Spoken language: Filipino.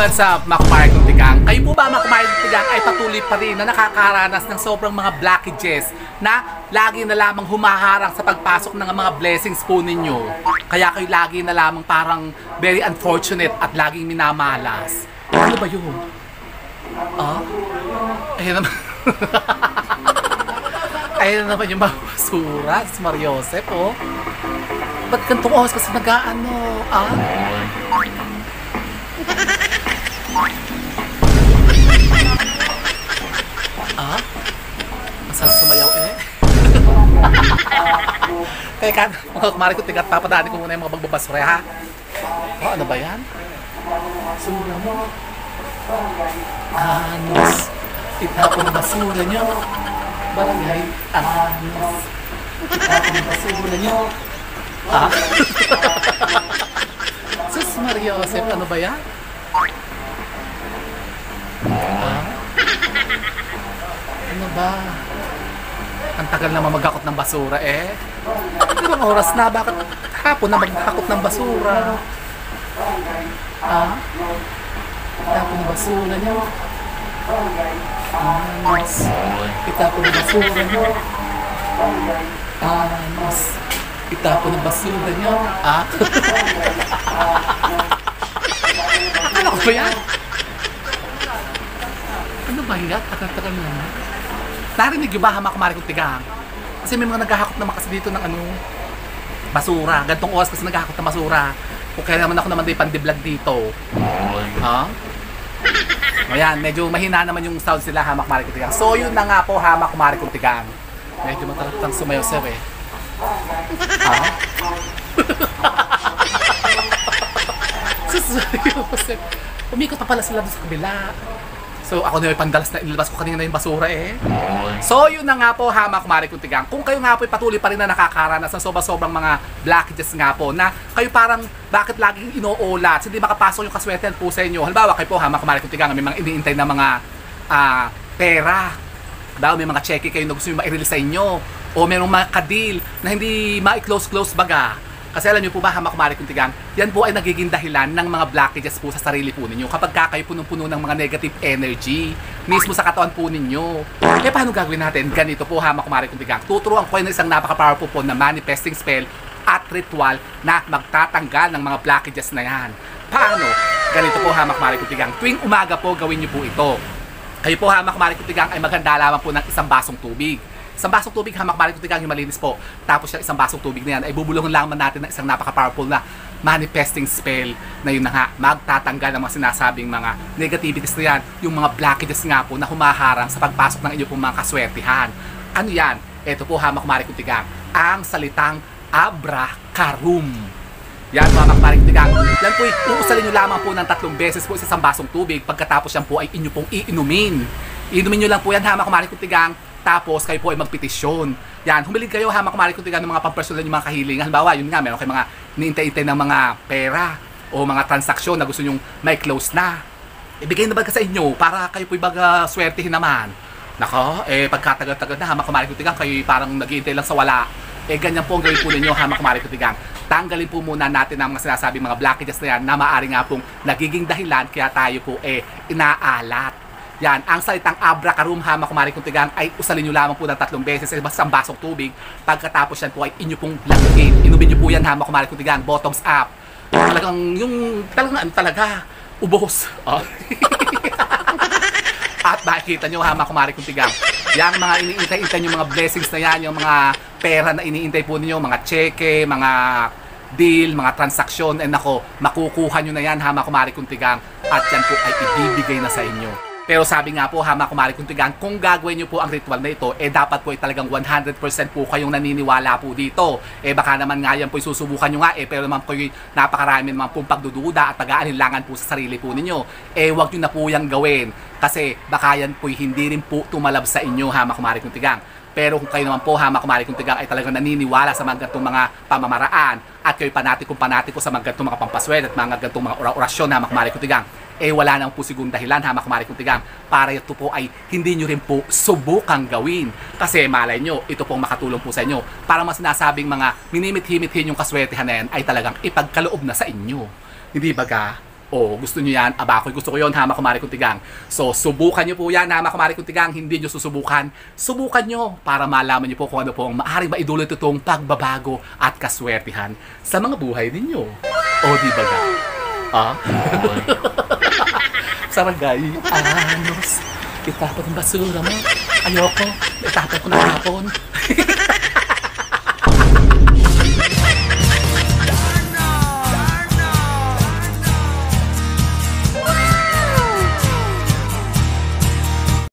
What's up, mga kumaray kong tigang? Kayo po ba, mga kumaray kong tigang, ay patuloy pa rin na nakakaranas ng sobrang mga blockages na lagi na lamang humaharang sa pagpasok ng mga blessings po ninyo? Kaya kayo lagi na lamang parang very unfortunate at laging minamalas. Ano ba yun? Ayun naman. Ayun naman yung mga basura. Si Mariosep, oh. Ba't ganitong oras kasi nag-ano? Masarap sumayaw eh. Teka, mga kumari ko, tigat, papadaan ko muna yung mga bagbabasura, ha? Ano ba yan? Basura mo. Anos. Itapon ang basura nyo. Barangay. Anos. Itapon ang basura nyo. Sus Mariosep, ano ba yan? Ano ba? Ang tagal naman maghakot ng basura eh. Ilang oras na? Bakit hapon na maghakot ng basura? Itapon ng basura nyo. Anos. Itapon ng basura nyo. Anos. Itapon ng basura nyo. Ano ba yan? Ano ba yan? Tagal-tagal na. Narinig yung ba, mga kumari kong tigang? Kasi may mga naghahakot naman kasi dito ng basura. Gantong oras kasi naghahakot ng basura. Kung kaya naman ako naman din pandiblog dito. Ayan, medyo mahina naman yung sound sila, hamak kumari kong tigang. So yun na nga po, hamak kumari kong tigang. Medyo matalaptang sumayaw sir eh. Seryoso. Umikot pa pala sila doon sa kabila. So ako na yung pandalas na inilabas ko kanina yung basura eh. So yun na nga po, hamak kumari kong tigang. Kung kayo nga po patuloy pa rin na nakakaranas ng sobrang mga blockages nga po na kayo parang bakit laging inoolat, hindi makapasok yung kaswerte po sa inyo. Halimbawa kayo po, hamak kumari kong tigang, may mga iniintay na mga pera. Daw may mga cheque kayo na gusto nyo ma-release sa inyo. O merong mga kadil na hindi ma-close baga. Kasi alam niyo po ba, hamak kumari kong tigang, yan po ay nagiging dahilan ng mga blockages po sa sarili po ninyo kapag kayo punong-puno ng mga negative energy mismo sa katawan po ninyo. Eh paano gagawin natin? Ganito po, hamak kumari kong tigang. Tuturuan ko ng isang napaka-powerful po na manifesting spell at ritual na magtatanggal ng mga blockages na yan. Paano? Ganito po, hamak kumari kong tigang. Tuwing umaga po, gawin niyo po ito. Kayo po, hamak kumari kong tigang, ay maghanda lamang po ng isang basong tubig. Isang basong tubig, hamak kumari kong tigang, yung malinis po. Tapos yung isang basong tubig na yan, ay bubulungan lamang natin ng isang napaka-powerful na manifesting spell na yun na nga, magtatanggal ng mga sinasabing mga negativities na yan, yung mga blockages nga po na humaharang sa pagpasok ng inyong pong mga kaswertihan. Ano yan? Ito po, hamak kumari kong tigang, ang salitang Abracarum. Yan mga kumari kong tigang. Yan po, uusalin nyo lamang po ng 3 beses po sa isang basong tubig. Pagkatapos yan po ay inyo pong iinumin. Iinumin nyo lang po yan, hamak kumari kong tigang. Tapos kayo po ay magpetisyon. Yan, humiling kayo, hamak kumari kong tigang, ng mga pampersonan yung mga kahilingan. Halimbawa, yun nga, meron kayo mga niintay-intay ng mga pera o mga transaksyon na gusto nyong may close na. Ibigay na ba sa inyo para kayo po ibaga swertihin naman? Nako, pagkatagal-tagal na, hamak kumari kong tigang, kayo parang nag-iintay lang sa wala. Ganyan po ang gawin po ninyo, hamak kumari kong tigang. Tanggalin po muna natin ang mga sinasabing mga blockages na yan na maaari nga pong nagiging dahilan kaya tayo po inaalat. Yan, ang salitang Abracarum, hamak kumari kong tigang, ay usalin nyo lamang po ng 3 beses sa isang basong tubig. Pagkatapos yan po ay inyo pong laguin. Inumin nyo po yan, hamak kumari kong tigang, bottoms up. Talagang yung talaga ubos. At makikita nyo, hamak kumari kong tigang, yung mga iniintay-intay nyo mga blessings na yan, yung mga pera na iniintay po ninyo, mga cheque, mga deal, mga transaksyon, nako, makukuha nyo na yan, hamak kumari kong tigang, at yan po ay ibibigay na sa inyo. Pero sabi nga po, hamak kumari kong tigang, kung gagawin nyo po ang ritual na ito, dapat po talagang 100% po kayong naniniwala po dito. Baka naman nga yan po susubukan nyo nga, pero naman po napakarami naman pong pagdududa at pag-aalinlangan po sa sarili po ninyo. Wag nyo na po yung gawin. Kasi baka yan po hindi rin po tumalab sa inyo, hamak kumari kong tigang. Pero kung kayo naman po, hamak kumari kong tigang, ay talagang naniniwala sa mga gantong mga pamamaraan at kayo panatiko sa mga gantong mga pampaswede at mga gantong mga orasyon, hamak kumari kong tigang, wala nang po sigurong dahilan, hamak kumari kong tigang, para ito po ay hindi nyo rin po subukang gawin. Kasi malay nyo, ito pong makatulong po sa inyo. Para mas sinasabing mga minimit-himit yung kaswertehan na yan ay talagang ipagkaloob na sa inyo. Hindi ba ga? O gusto nyo yan? Aba, ako'y gusto ko yun, hama kumari kong tigang. So, subukan nyo po yan, hama kumari kong tigang. Hindi nyo susubukan. Subukan nyo para malaman nyo po kung ano po ang maaaring maidulot itong pagbabago at kaswertihan sa mga buhay ninyo. O, di ba ga? Ah? Saragay, anos. Itapon ang basura mo. Ayoko. Itapon ko na hapon.